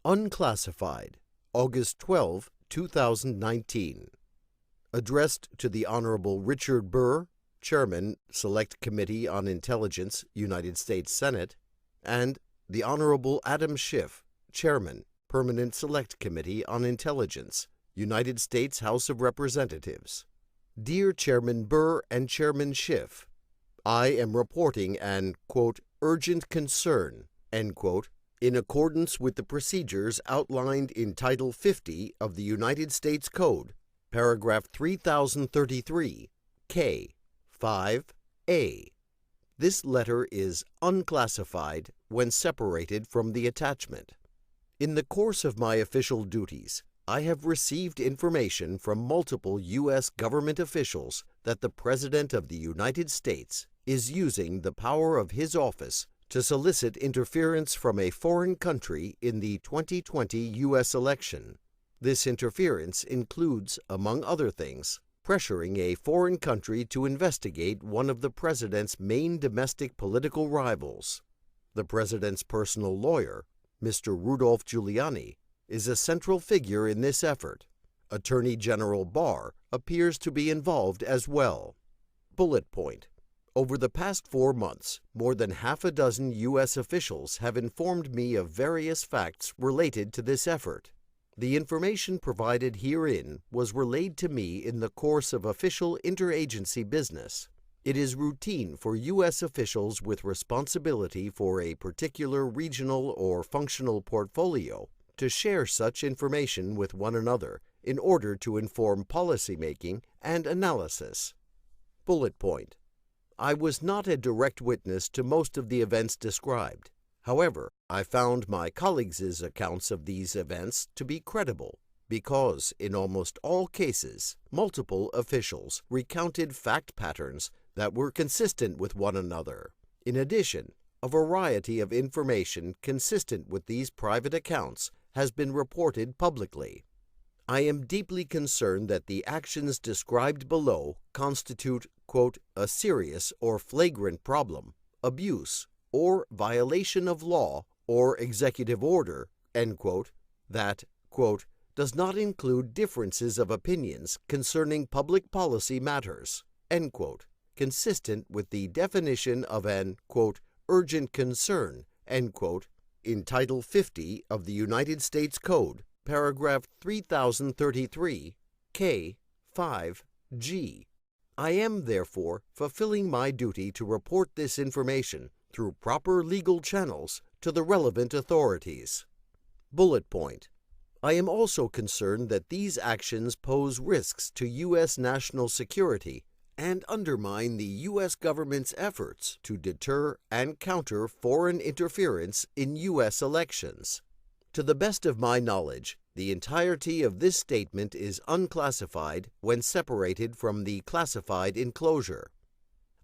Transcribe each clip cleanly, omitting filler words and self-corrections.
Unclassified, August 12, 2019. Addressed to the Honorable Richard Burr, Chairman, Select Committee on Intelligence, United States Senate, and the Honorable Adam Schiff, Chairman, Permanent Select Committee on Intelligence, United States House of Representatives. Dear Chairman Burr and Chairman Schiff, I am reporting an, quote, urgent concern, end quote, in accordance with the procedures outlined in Title 50 of the United States Code, paragraph 3033, K, 5A. This letter is unclassified when separated from the attachment. In the course of my official duties, I have received information from multiple U.S. government officials that the President of the United States is using the power of his office to solicit interference from a foreign country in the 2020 U.S. election. This interference includes, among other things, pressuring a foreign country to investigate one of the President's main domestic political rivals. The President's personal lawyer, Mr. Rudolph Giuliani, is a central figure in this effort. Attorney General Barr appears to be involved as well. Bullet point. Over the past 4 months, more than half a dozen U.S. officials have informed me of various facts related to this effort. The information provided herein was relayed to me in the course of official interagency business. It is routine for U.S. officials with responsibility for a particular regional or functional portfolio to share such information with one another in order to inform policymaking and analysis. Bullet point. I was not a direct witness to most of the events described. However, I found my colleagues' accounts of these events to be credible because, in almost all cases, multiple officials recounted fact patterns that were consistent with one another. In addition, a variety of information consistent with these private accounts has been reported publicly. I am deeply concerned that the actions described below constitute, quote, a serious or flagrant problem, abuse, or violation of law or executive order, end quote, that, quote, does not include differences of opinions concerning public policy matters, end quote, consistent with the definition of an, quote, urgent concern, end quote, in Title 50 of the United States Code, paragraph 3033, K, 5G. I am, therefore, fulfilling my duty to report this information through proper legal channels to the relevant authorities. Bullet point. I am also concerned that these actions pose risks to U.S. national security and undermine the U.S. government's efforts to deter and counter foreign interference in U.S. elections. To the best of my knowledge, the entirety of this statement is unclassified when separated from the classified enclosure.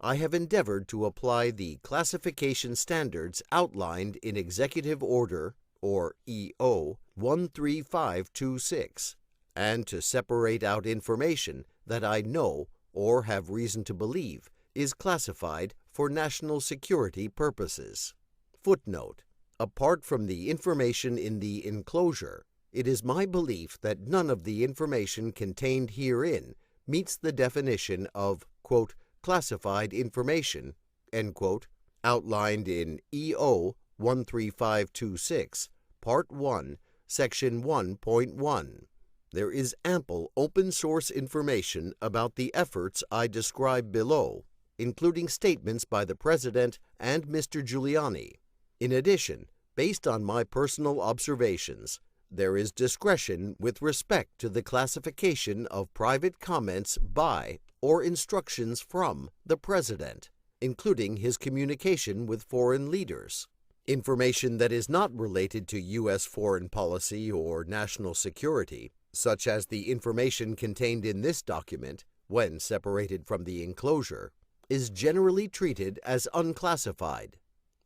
I have endeavored to apply the classification standards outlined in Executive Order, or EO, 13526, and to separate out information that I know or have reason to believe is classified for national security purposes. Footnote. Apart from the information in the enclosure, it is my belief that none of the information contained herein meets the definition of, quote, classified information, end quote, outlined in EO 13526, Part 1, Section 1.1. There is ample open-source information about the efforts I describe below, including statements by the President and Mr. Giuliani. In addition, based on my personal observations, there is discretion with respect to the classification of private comments by or instructions from the President, including his communication with foreign leaders. Information that is not related to U.S. foreign policy or national security, such as the information contained in this document, when separated from the enclosure, is generally treated as unclassified.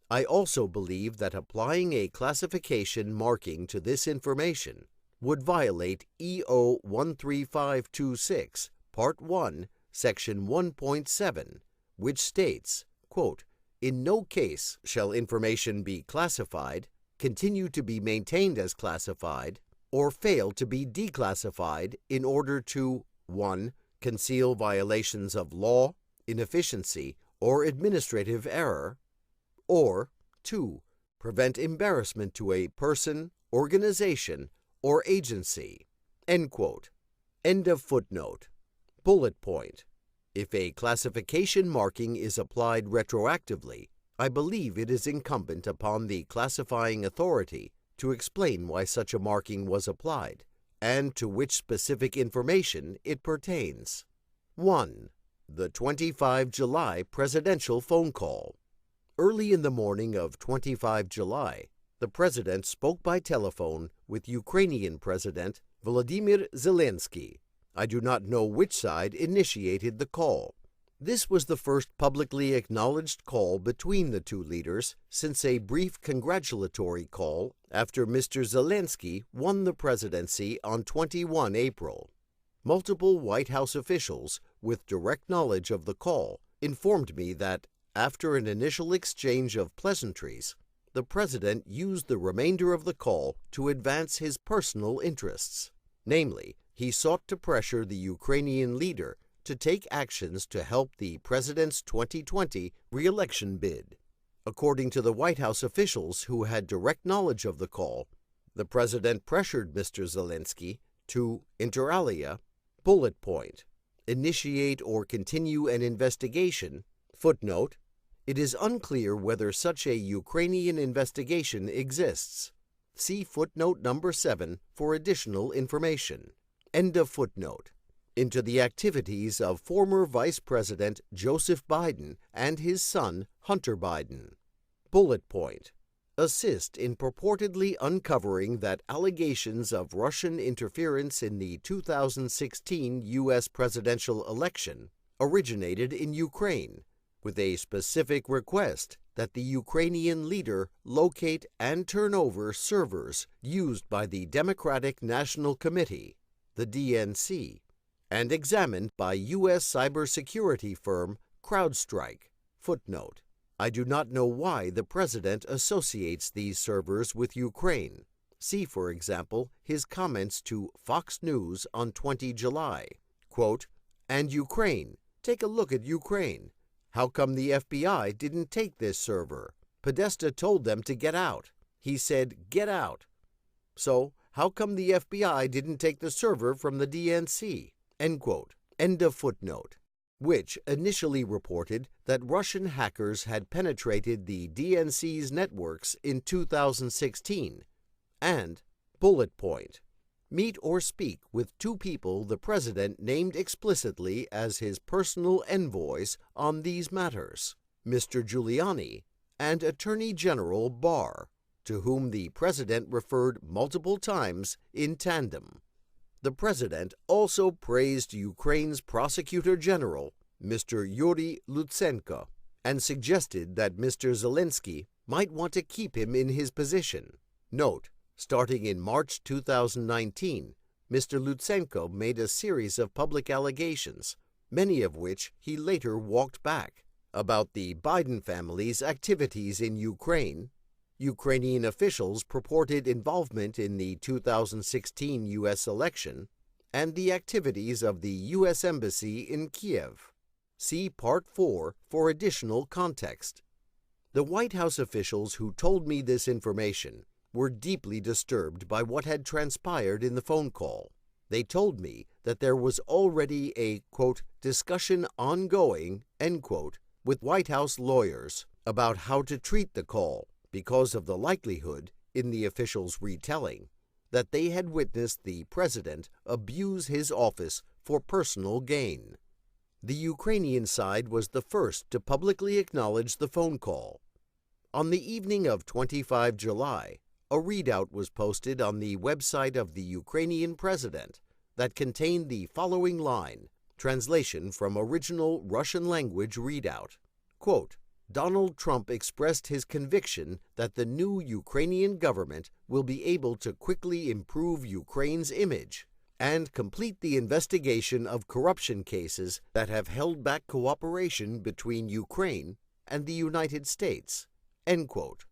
I also believe that applying a classification marking to this information would violate EO 13526, Part 1, Section 1.7, which states, quote, in no case shall information be classified, continue to be maintained as classified, or fail to be declassified in order to 1. Conceal violations of law, inefficiency, or administrative error, or 2. Prevent embarrassment to a person, organization, or agency." End quote. End of footnote. Bullet point. If a classification marking is applied retroactively, I believe it is incumbent upon the classifying authority to explain why such a marking was applied and to which specific information it pertains. 1. The 25 July presidential phone call. Early in the morning of 25 July, the president spoke by telephone with Ukrainian President Volodymyr Zelensky. I do not know which side initiated the call. This was the first publicly acknowledged call between the two leaders since a brief congratulatory call after Mr. Zelensky won the presidency on 21 April. Multiple White House officials with direct knowledge of the call informed me that, after an initial exchange of pleasantries, the president used the remainder of the call to advance his personal interests. Namely, he sought to pressure the Ukrainian leader to take actions to help the president's 2020 re-election bid. According to the White House officials who had direct knowledge of the call, the president pressured Mr. Zelensky to, inter alia, bullet point, initiate or continue an investigation. Footnote, it is unclear whether such a Ukrainian investigation exists. See footnote number 7 for additional information. End of footnote. Into the activities of former Vice President Joseph Biden and his son Hunter Biden. Bullet point. Assist in purportedly uncovering that allegations of Russian interference in the 2016 U.S. presidential election originated in Ukraine, with a specific request that the Ukrainian leader locate and turn over servers used by the Democratic National Committee, the DNC, and examined by U.S. cybersecurity firm CrowdStrike. Footnote, I do not know why the president associates these servers with Ukraine. See, for example, his comments to Fox News on 20 July. Quote, "And Ukraine, take a look at Ukraine. How come the FBI didn't take this server? Podesta told them to get out. He said, get out. So, how come the FBI didn't take the server from the DNC?" End quote. End of footnote. Which initially reported that Russian hackers had penetrated the DNC's networks in 2016, and, bullet point, meet or speak with two people the president named explicitly as his personal envoys on these matters, Mr. Giuliani and Attorney General Barr, to whom the president referred multiple times in tandem. The president also praised Ukraine's Prosecutor General, Mr. Yuri Lutsenko, and suggested that Mr. Zelensky might want to keep him in his position. Note, starting in March 2019, Mr. Lutsenko made a series of public allegations, many of which he later walked back, about the Biden family's activities in Ukraine, Ukrainian officials' purported involvement in the 2016 U.S. election, and the activities of the U.S. Embassy in Kiev. See Part 4 for additional context. The White House officials who told me this information were deeply disturbed by what had transpired in the phone call. They told me that there was already a, quote, discussion ongoing, end quote, with White House lawyers about how to treat the call, because of the likelihood, in the officials' retelling, that they had witnessed the president abuse his office for personal gain. The Ukrainian side was the first to publicly acknowledge the phone call. On the evening of 25 July, a readout was posted on the website of the Ukrainian president that contained the following line, translation from original Russian language readout. Quote, Donald Trump expressed his conviction that the new Ukrainian government will be able to quickly improve Ukraine's image and complete the investigation of corruption cases that have held back cooperation between Ukraine and the United States. End quote.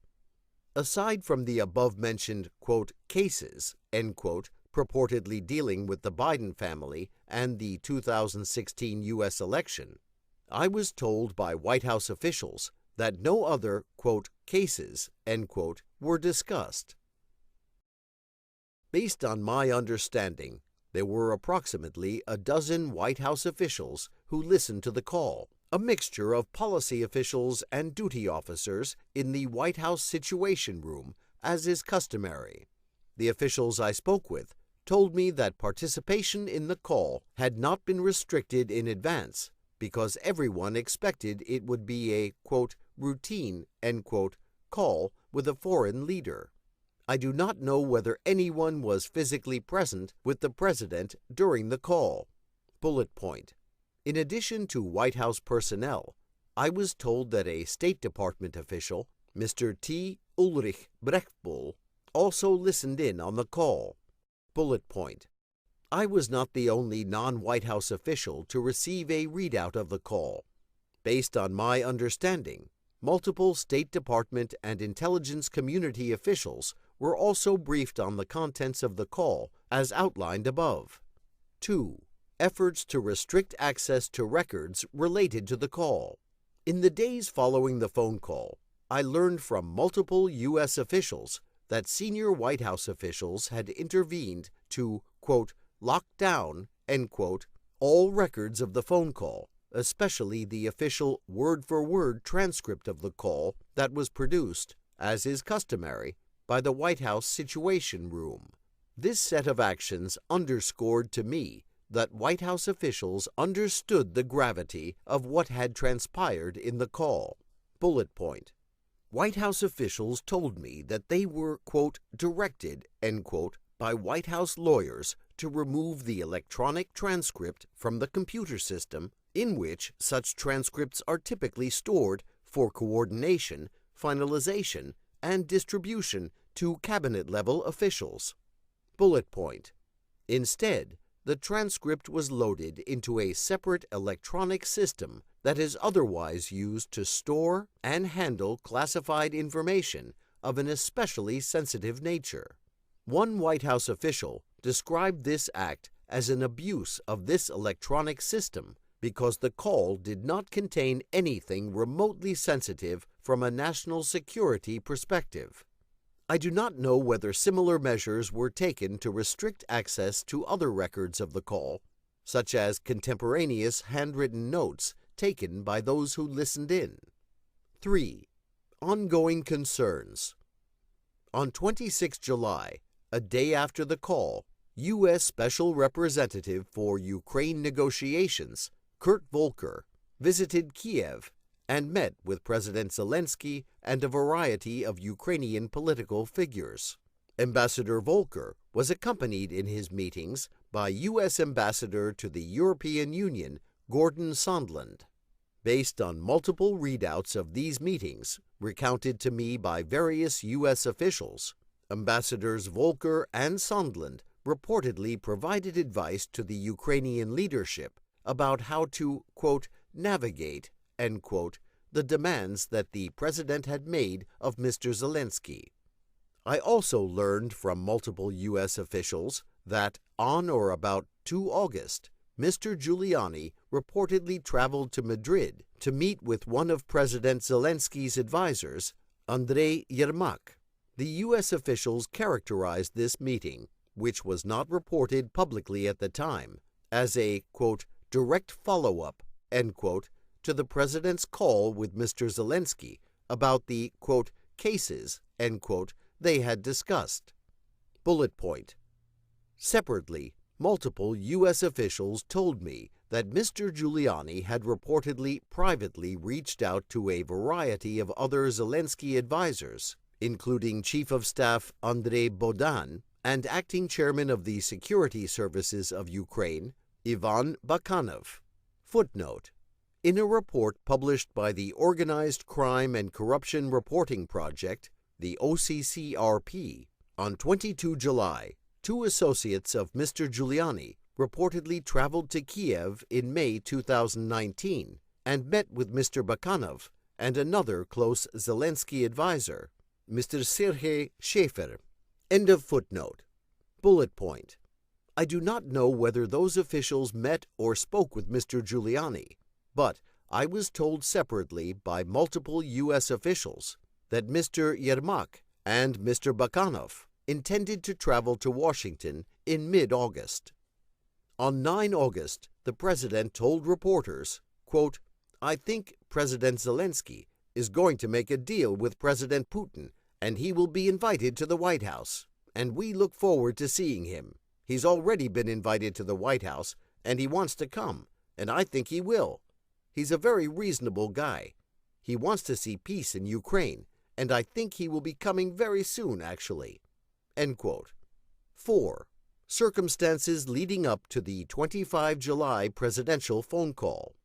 Aside from the above-mentioned, quote, cases, end quote, purportedly dealing with the Biden family and the 2016 U.S. election, I was told by White House officials that no other, quote, cases, end quote, were discussed. Based on my understanding, there were approximately a dozen White House officials who listened to the call, a mixture of policy officials and duty officers in the White House Situation Room, as is customary. The officials I spoke with told me that participation in the call had not been restricted in advance because everyone expected it would be a, quote, routine, end quote, call with a foreign leader. I do not know whether anyone was physically present with the president during the call. Bullet point. In addition to White House personnel, I was told that a State Department official, Mr. T. Ulrich Brechtbull, also listened in on the call. Bullet point. I was not the only non-White House official to receive a readout of the call. Based on my understanding, multiple State Department and intelligence community officials were also briefed on the contents of the call as outlined above. 2. Efforts to restrict access to records related to the call. In the days following the phone call, I learned from multiple U.S. officials that senior White House officials had intervened to, quote, lock down, end quote, all records of the phone call, especially the official word-for-word transcript of the call that was produced, as is customary, by the White House Situation Room. This set of actions underscored to me that White House officials understood the gravity of what had transpired in the call. Bullet point. White House officials told me that they were, quote, directed, end quote, by White House lawyers to remove the electronic transcript from the computer system in which such transcripts are typically stored for coordination, finalization, and distribution to cabinet-level officials. Bullet point. Instead, the transcript was loaded into a separate electronic system that is otherwise used to store and handle classified information of an especially sensitive nature. One White House official described this act as an abuse of this electronic system because the call did not contain anything remotely sensitive from a national security perspective. I do not know whether similar measures were taken to restrict access to other records of the call, such as contemporaneous handwritten notes taken by those who listened in. 3. Ongoing concerns. On 26 July, a day after the call, U.S. Special Representative for Ukraine negotiations, Kurt Volker, visited Kiev and met with President Zelensky and a variety of Ukrainian political figures. Ambassador Volker was accompanied in his meetings by U.S. Ambassador to the European Union, Gordon Sondland. Based on multiple readouts of these meetings, recounted to me by various U.S. officials, Ambassadors Volker and Sondland reportedly provided advice to the Ukrainian leadership about how to, quote, navigate, end quote, the demands that the president had made of Mr. Zelensky. I also learned from multiple U.S. officials that on or about 2 August, Mr. Giuliani reportedly traveled to Madrid to meet with one of President Zelensky's advisors, Andrei Yermak. The U.S. officials characterized this meeting, which was not reported publicly at the time, as a, quote, direct follow-up, end quote, to the president's call with Mr. Zelensky about the, quote, cases, end quote, they had discussed. Bullet point. Separately, multiple U.S. officials told me that Mr. Giuliani had reportedly privately reached out to a variety of other Zelensky advisors, including Chief of Staff Andrei Bodan and Acting Chairman of the Security Services of Ukraine, Ivan Bakanov. Footnote. In a report published by the Organized Crime and Corruption Reporting Project, the OCCRP, on 22 July, 2 associates of Mr. Giuliani reportedly traveled to Kiev in May 2019 and met with Mr. Bakanov and another close Zelensky advisor, Mr. Sergei Schaefer. End of footnote. Bullet point. I do not know whether those officials met or spoke with Mr. Giuliani, but I was told separately by multiple U.S. officials that Mr. Yermak and Mr. Bakanov intended to travel to Washington in mid-August. On 9 August, the president told reporters, quote, "I think President Zelensky is going to make a deal with President Putin, and he will be invited to the White House, and we look forward to seeing him. He's already been invited to the White House, and he wants to come, and I think he will. He's a very reasonable guy. He wants to see peace in Ukraine, and I think he will be coming very soon, actually." End quote. 4. Circumstances leading up to the 25 July presidential phone call.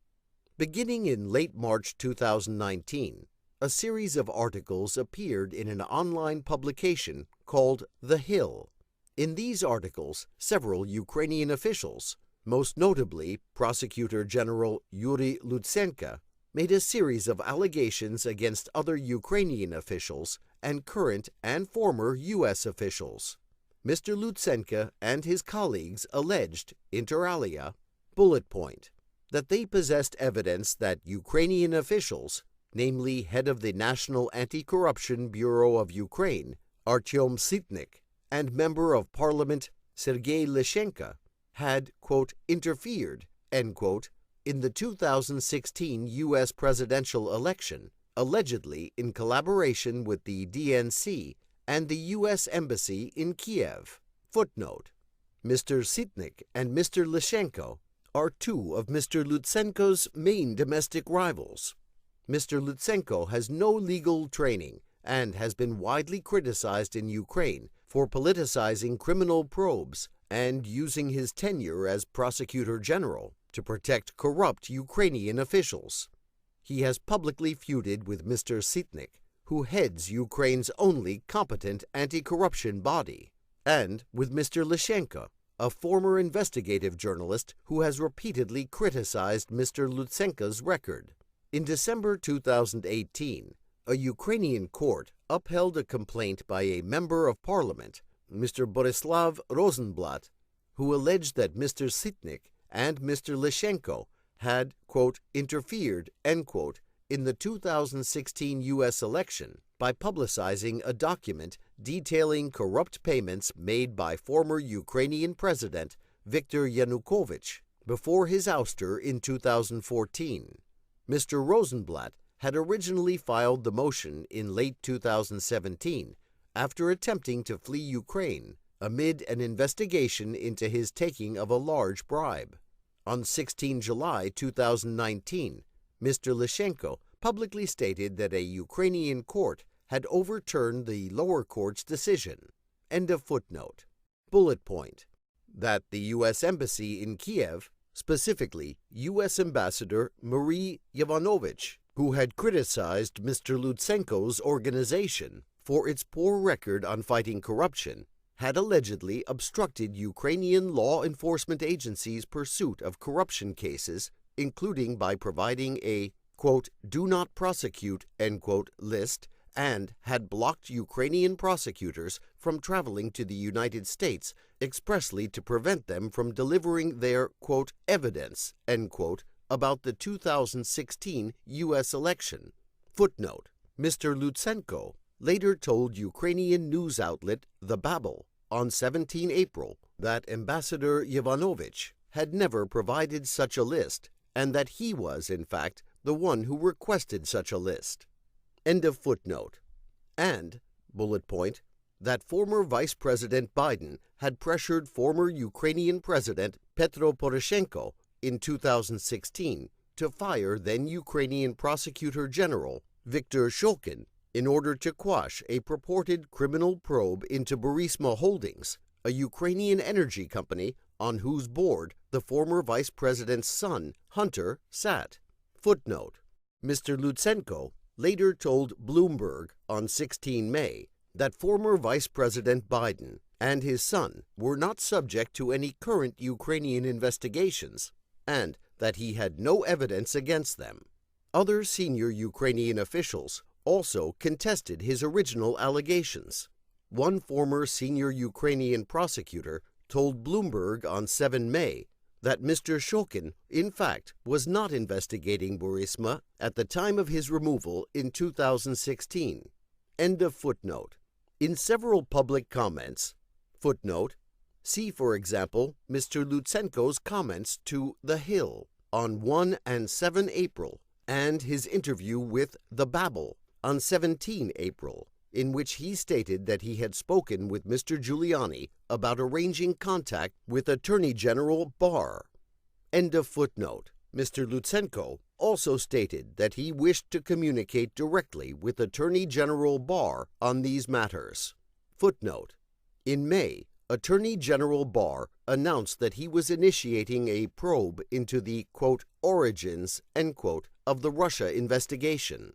Beginning in late March 2019, a series of articles appeared in an online publication called The Hill. In these articles, several Ukrainian officials, most notably Prosecutor General Yuri Lutsenko, made a series of allegations against other Ukrainian officials and current and former U.S. officials. Mr. Lutsenko and his colleagues alleged, inter alia, bullet point, that they possessed evidence that Ukrainian officials, namely head of the National Anti-Corruption Bureau of Ukraine, Artyom Sitnik, and Member of Parliament Sergei Lyshenko, had, quote, interfered, end quote, in the 2016 U.S. presidential election, allegedly in collaboration with the DNC and the U.S. Embassy in Kiev. Footnote. Mr. Sitnik and Mr. Lyshenko are two of Mr. Lutsenko's main domestic rivals. Mr. Lutsenko has no legal training and has been widely criticized in Ukraine for politicizing criminal probes and using his tenure as Prosecutor General to protect corrupt Ukrainian officials. He has publicly feuded with Mr. Sitnik, who heads Ukraine's only competent anti-corruption body, and with Mr. Lyshenko, a former investigative journalist who has repeatedly criticized Mr. Lutsenko's record. In December 2018, a Ukrainian court upheld a complaint by a member of parliament, Mr. Borislav Rosenblatt, who alleged that Mr. Sitnik and Mr. Lyshenko had, quote, interfered, end quote, in the 2016 U.S. election by publicizing a document detailing corrupt payments made by former Ukrainian President Viktor Yanukovych before his ouster in 2014. Mr. Rosenblatt had originally filed the motion in late 2017 after attempting to flee Ukraine amid an investigation into his taking of a large bribe. On 16 July 2019, Mr. Lyshenko publicly stated that a Ukrainian court had overturned the lower court's decision. End of footnote. Bullet point. That the U.S. Embassy in Kiev, specifically U.S. Ambassador Marie Yovanovitch, who had criticized Mr. Lutsenko's organization for its poor record on fighting corruption, had allegedly obstructed Ukrainian law enforcement agencies' pursuit of corruption cases, including by providing a, quote, do not prosecute, end quote, list, and had blocked Ukrainian prosecutors from traveling to the United States expressly to prevent them from delivering their, quote, evidence, end quote, about the 2016 U.S. election. Footnote. Mr. Lutsenko later told Ukrainian news outlet The Babel on 17 April that Ambassador Yovanovitch had never provided such a list and that he was, in fact, the one who requested such a list. End of footnote. And, bullet point, that former Vice President Biden had pressured former Ukrainian President Petro Poroshenko in 2016 to fire then Ukrainian Prosecutor General Viktor Shokin in order to quash a purported criminal probe into Burisma Holdings, a Ukrainian energy company on whose board the former vice president's son, Hunter, sat. Footnote. Mr. Lutsenko later told Bloomberg on 16 May that former Vice President Biden and his son were not subject to any current Ukrainian investigations and that he had no evidence against them. Other senior Ukrainian officials also contested his original allegations. One former senior Ukrainian prosecutor told Bloomberg on 7 May that Mr. Shokin, in fact, was not investigating Burisma at the time of his removal in 2016. End of footnote. In several public comments, footnote, see, for example, Mr. Lutsenko's comments to The Hill on 1 and 7 April and his interview with The Babel on 17 April, in which he stated that he had spoken with Mr. Giuliani about arranging contact with Attorney General Barr. End of footnote. Mr. Lutsenko also stated that he wished to communicate directly with Attorney General Barr on these matters. Footnote. In May, Attorney General Barr announced that he was initiating a probe into the, quote, origins, end quote, of the Russia investigation.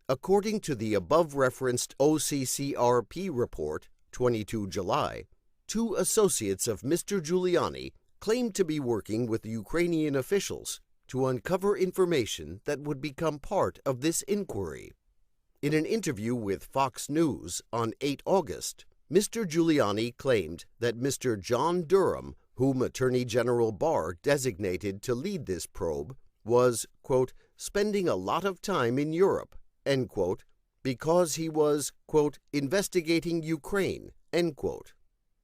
According to the above-referenced OCCRP report, 22 July, 2 associates of Mr. Giuliani claimed to be working with Ukrainian officials to uncover information that would become part of this inquiry. In an interview with Fox News on 8 August, Mr. Giuliani claimed that Mr. John Durham, whom Attorney General Barr designated to lead this probe, was, quote, spending a lot of time in Europe, end quote, because he was, quote, investigating Ukraine, end quote.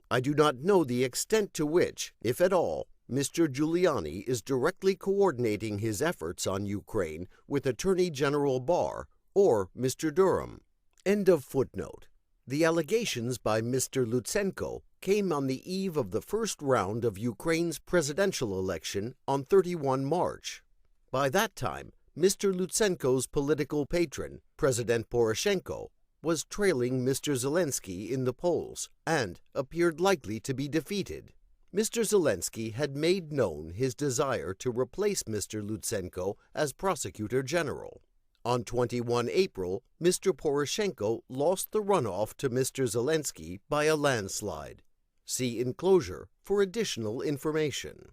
I do not know the extent to which, if at all, Mr. Giuliani is directly coordinating his efforts on Ukraine with Attorney General Barr or Mr. Durham. End of footnote. The allegations by Mr. Lutsenko came on the eve of the first round of Ukraine's presidential election on 31 March. By that time, Mr. Lutsenko's political patron, President Poroshenko, was trailing Mr. Zelensky in the polls and appeared likely to be defeated. Mr. Zelensky had made known his desire to replace Mr. Lutsenko as Prosecutor General. On 21 April, Mr. Poroshenko lost the runoff to Mr. Zelensky by a landslide. See enclosure for additional information.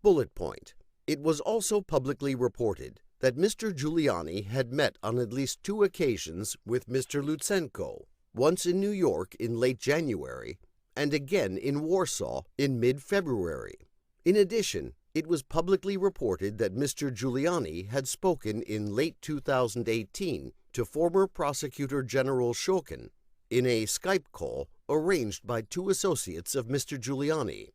Bullet point. It was also publicly reported that Mr. Giuliani had met on at least 2 occasions with Mr. Lutsenko, once in New York in late January and again in Warsaw in mid-February. In addition, it was publicly reported that Mr. Giuliani had spoken in late 2018 to former Prosecutor General Shokin in a Skype call arranged by 2 associates of Mr. Giuliani.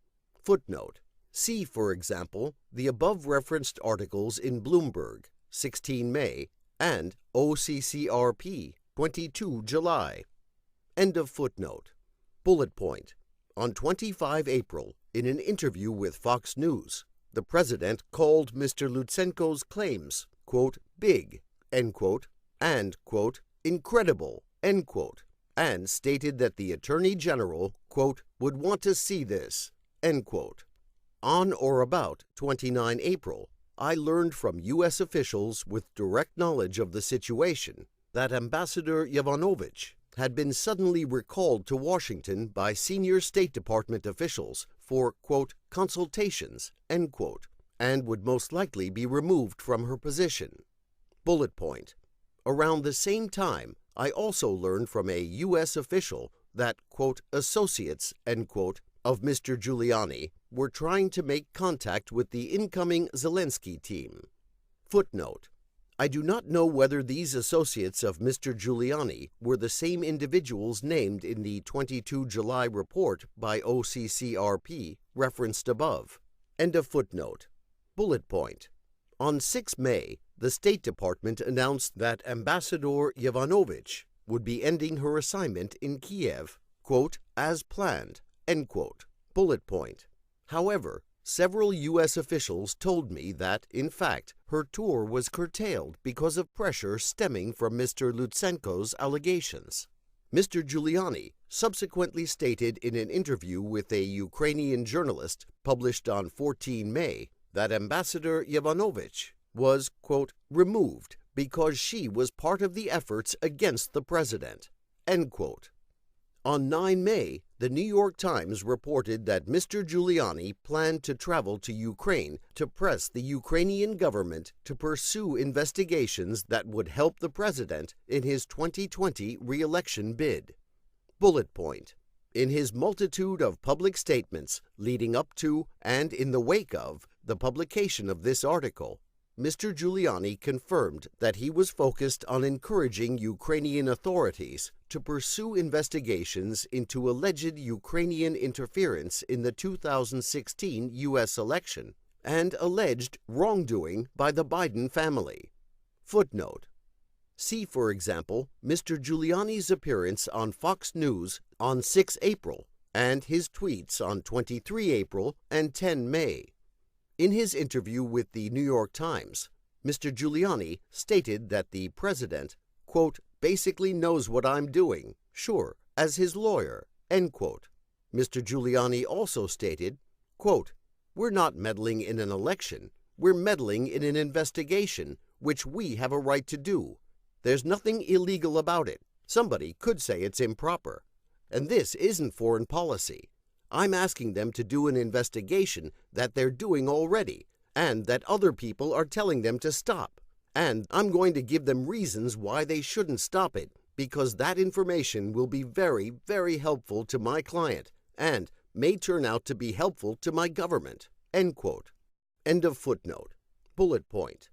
Footnote. See, for example, the above-referenced articles in Bloomberg, 16 May, and OCCRP, 22 July. End of footnote. Bullet point. On 25 April, in an interview with Fox News, the president called Mr. Lutsenko's claims, quote, big, end quote, and, quote, incredible, end quote, and stated that the Attorney General, quote, would want to see this, end quote. On or about 29 April, I learned from U.S. officials with direct knowledge of the situation that Ambassador Yovanovitch had been suddenly recalled to Washington by senior State Department officials for, quote, consultations, end quote, and would most likely be removed from her position. Bullet point. Around the same time, I also learned from a U.S. official that, quote, associates, end quote, of Mr. Giuliani were trying to make contact with the incoming Zelensky team. Footnote. I do not know whether these associates of Mr. Giuliani were the same individuals named in the 22 July report by OCCRP referenced above. End of footnote. Bullet point. On 6 May, the State Department announced that Ambassador Yovanovitch would be ending her assignment in Kiev, quote, as planned, end quote. Bullet point. However, several U.S. officials told me that, in fact, her tour was curtailed because of pressure stemming from Mr. Lutsenko's allegations. Mr. Giuliani subsequently stated in an interview with a Ukrainian journalist published on 14 May that Ambassador Yovanovitch was, quote, removed because she was part of the efforts against the president, end quote. On 9 May, The New York Times reported that Mr. Giuliani planned to travel to Ukraine to press the Ukrainian government to pursue investigations that would help the president in his 2020 re-election bid. Bullet point. In his multitude of public statements leading up to and in the wake of the publication of this article, Mr. Giuliani confirmed that he was focused on encouraging Ukrainian authorities to pursue investigations into alleged Ukrainian interference in the 2016 U.S. election and alleged wrongdoing by the Biden family. Footnote. See, for example, Mr. Giuliani's appearance on Fox News on 6 April and his tweets on 23 April and 10 May. In his interview with the New York Times, Mr. Giuliani stated that the president, quote, basically knows what I'm doing, sure, as his lawyer, end quote. Mr. Giuliani also stated, quote, we're not meddling in an election, we're meddling in an investigation, which we have a right to do. There's nothing illegal about it. Somebody could say it's improper. And this isn't foreign policy. I'm asking them to do an investigation that they're doing already, and that other people are telling them to stop. And I'm going to give them reasons why they shouldn't stop it, because that information will be very, very helpful to my client, and may turn out to be helpful to my government. End quote. End of footnote. Bullet point.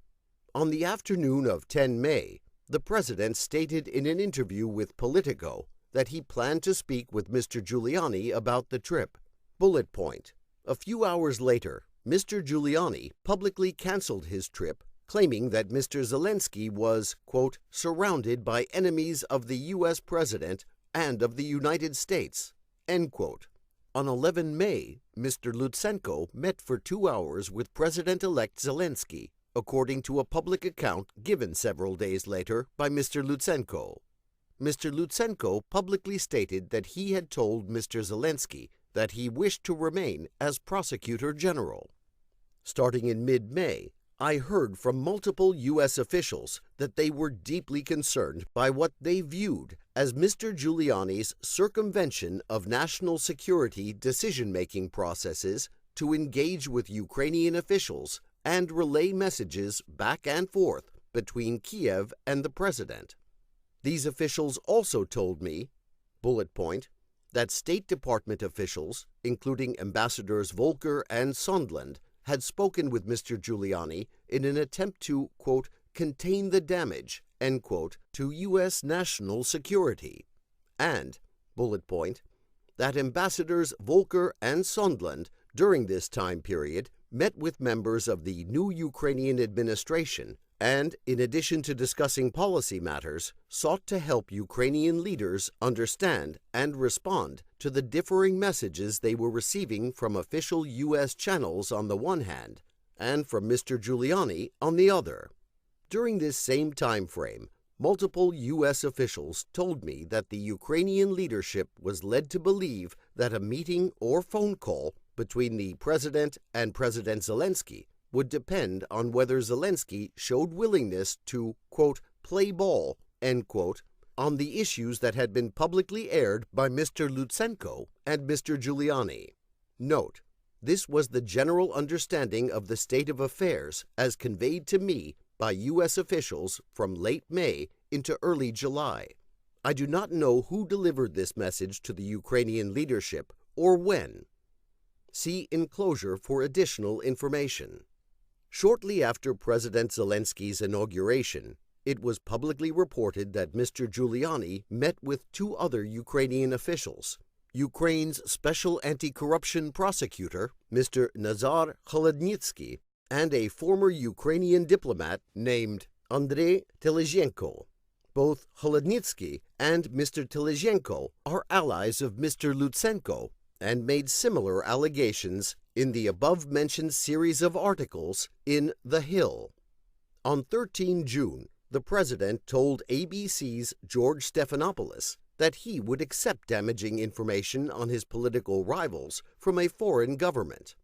On the afternoon of 10 May, the president stated in an interview with Politico that he planned to speak with Mr. Giuliani about the trip. Bullet point. A few hours later, Mr. Giuliani publicly canceled his trip, claiming that Mr. Zelensky was, quote, surrounded by enemies of the U.S. president and of the United States, end quote. On 11 May, Mr. Lutsenko met for 2 hours with President-elect Zelensky, according to a public account given several days later by Mr. Lutsenko. Mr. Lutsenko publicly stated that he had told Mr. Zelensky that he wished to remain as Prosecutor General. Starting in mid-May, I heard from multiple U.S. officials that they were deeply concerned by what they viewed as Mr. Giuliani's circumvention of national security decision-making processes to engage with Ukrainian officials and relay messages back and forth between Kiev and the president. These officials also told me, bullet point, that State Department officials, including Ambassadors Volker and Sondland, had spoken with Mr. Giuliani in an attempt to, quote, contain the damage, end quote, to U.S. national security, and, bullet point, that Ambassadors Volker and Sondland during this time period met with members of the new Ukrainian administration and, in addition to discussing policy matters, sought to help Ukrainian leaders understand and respond to the differing messages they were receiving from official U.S. channels on the one hand and from Mr. Giuliani on the other. During this same time frame, multiple U.S. officials told me that the Ukrainian leadership was led to believe that a meeting or phone call between the president and President Zelensky would depend on whether Zelensky showed willingness to, quote, play ball, end quote, on the issues that had been publicly aired by Mr. Lutsenko and Mr. Giuliani. Note, this was the general understanding of the state of affairs as conveyed to me by U.S. officials from late May into early July. I do not know who delivered this message to the Ukrainian leadership or when. See enclosure for additional information. Shortly after President Zelensky's inauguration, it was publicly reported that Mr. Giuliani met with 2 other Ukrainian officials, Ukraine's special anti-corruption prosecutor, Mr. Nazar Kholodnytsky, and a former Ukrainian diplomat named Andrei Telizhenko. Both Kholodnytsky and Mr. Telizhenko are allies of Mr. Lutsenko and made similar allegations in the above-mentioned series of articles in The Hill. On 13 June, the president told ABC's George Stephanopoulos that he would accept damaging information on his political rivals from a foreign government.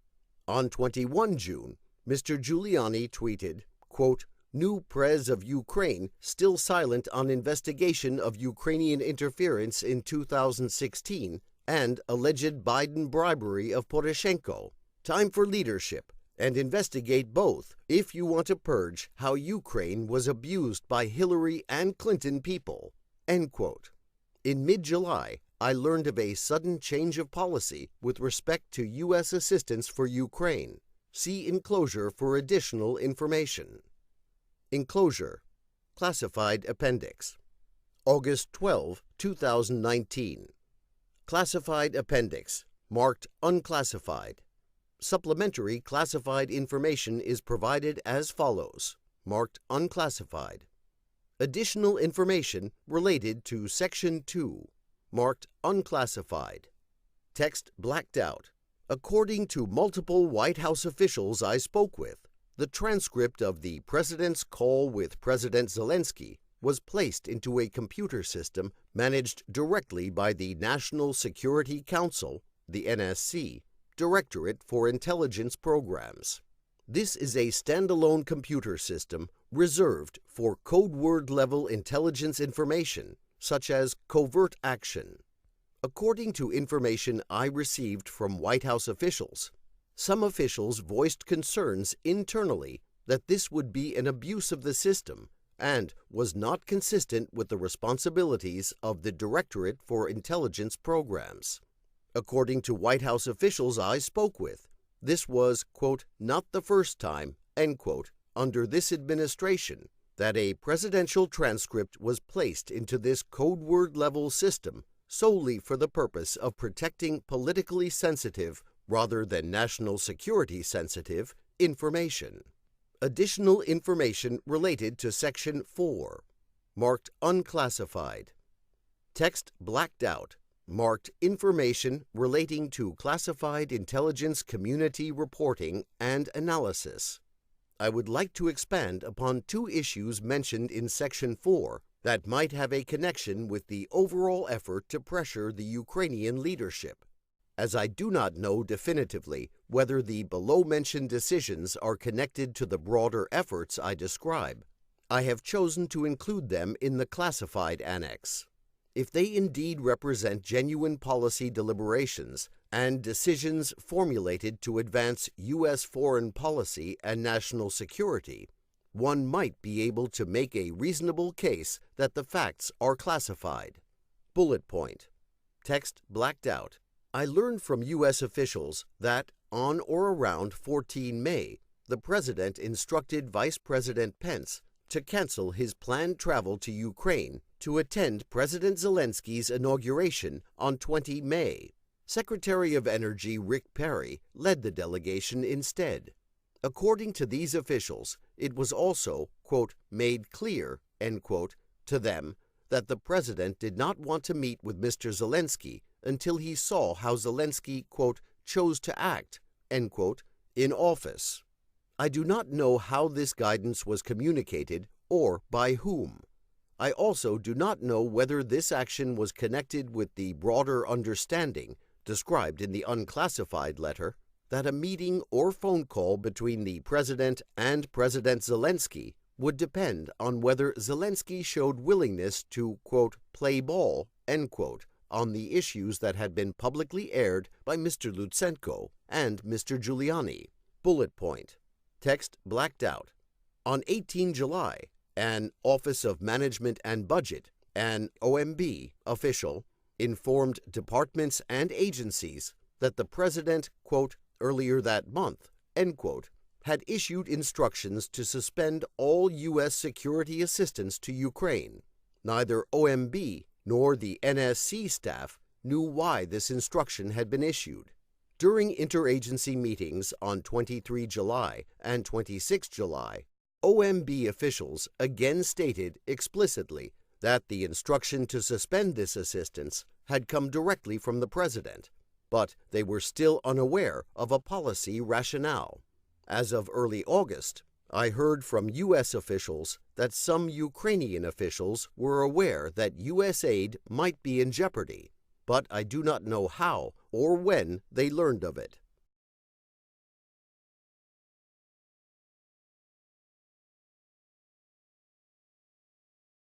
On 21 June, Mr. Giuliani tweeted, quote, new prez of Ukraine still silent on investigation of Ukrainian interference in 2016, and alleged Biden bribery of Poroshenko. Time for leadership, and investigate both if you want to purge how Ukraine was abused by Hillary and Clinton people." End quote. In mid-July, I learned of a sudden change of policy with respect to U.S. assistance for Ukraine. See enclosure for additional information. Enclosure. Classified Appendix. August 12, 2019. Classified Appendix. Marked Unclassified. Supplementary classified information is provided as follows, marked Unclassified. Additional information related to Section 2, marked Unclassified. Text blacked out. According to multiple White House officials I spoke with, the transcript of the President's call with President Zelensky was placed into a computer system managed directly by the National Security Council, the NSC, Directorate for Intelligence Programs. This is a standalone computer system reserved for code word level intelligence information, such as covert action. According to information I received from White House officials, some officials voiced concerns internally that this would be an abuse of the system and was not consistent with the responsibilities of the Directorate for Intelligence Programs. According to White House officials I spoke with, this was, quote, not the first time, end quote, under this administration that a presidential transcript was placed into this code word level system solely for the purpose of protecting politically sensitive, rather than national security sensitive, information. Additional information related to Section 4, marked Unclassified. Text blacked out, marked Information relating to classified intelligence community reporting and analysis. I would like to expand upon two issues mentioned in Section 4 that might have a connection with the overall effort to pressure the Ukrainian leadership. As I do not know definitively whether the below-mentioned decisions are connected to the broader efforts I describe, I have chosen to include them in the classified annex. If they indeed represent genuine policy deliberations and decisions formulated to advance U.S. foreign policy and national security, one might be able to make a reasonable case that the facts are classified. Bullet point. Text blacked out. I learned from U.S. officials that, on or around 14 May, the President instructed Vice President Pence to cancel his planned travel to Ukraine to attend President Zelensky's inauguration on 20 May. Secretary of Energy Rick Perry led the delegation instead. According to these officials, it was also, quote, made clear, end quote, to them that the President did not want to meet with Mr. Zelensky until he saw how Zelensky, quote, chose to act, end quote, in office. I do not know how this guidance was communicated or by whom. I also do not know whether this action was connected with the broader understanding, described in the unclassified letter, that a meeting or phone call between the President and President Zelensky would depend on whether Zelensky showed willingness to, quote, play ball, end quote, on the issues that had been publicly aired by Mr. Lutsenko and Mr. Giuliani. Bullet point. Text blacked out. On 18 July, an Office of Management and Budget, an OMB official, informed departments and agencies that the President, quote, earlier that month, end quote, had issued instructions to suspend all U.S. security assistance to Ukraine. Neither OMB nor the NSC staff knew why this instruction had been issued. During interagency meetings on 23 July and 26 July, OMB officials again stated explicitly that the instruction to suspend this assistance had come directly from the President, but they were still unaware of a policy rationale. As of early August, I heard from U.S. officials that some Ukrainian officials were aware that U.S. aid might be in jeopardy, but I do not know how or when they learned of it.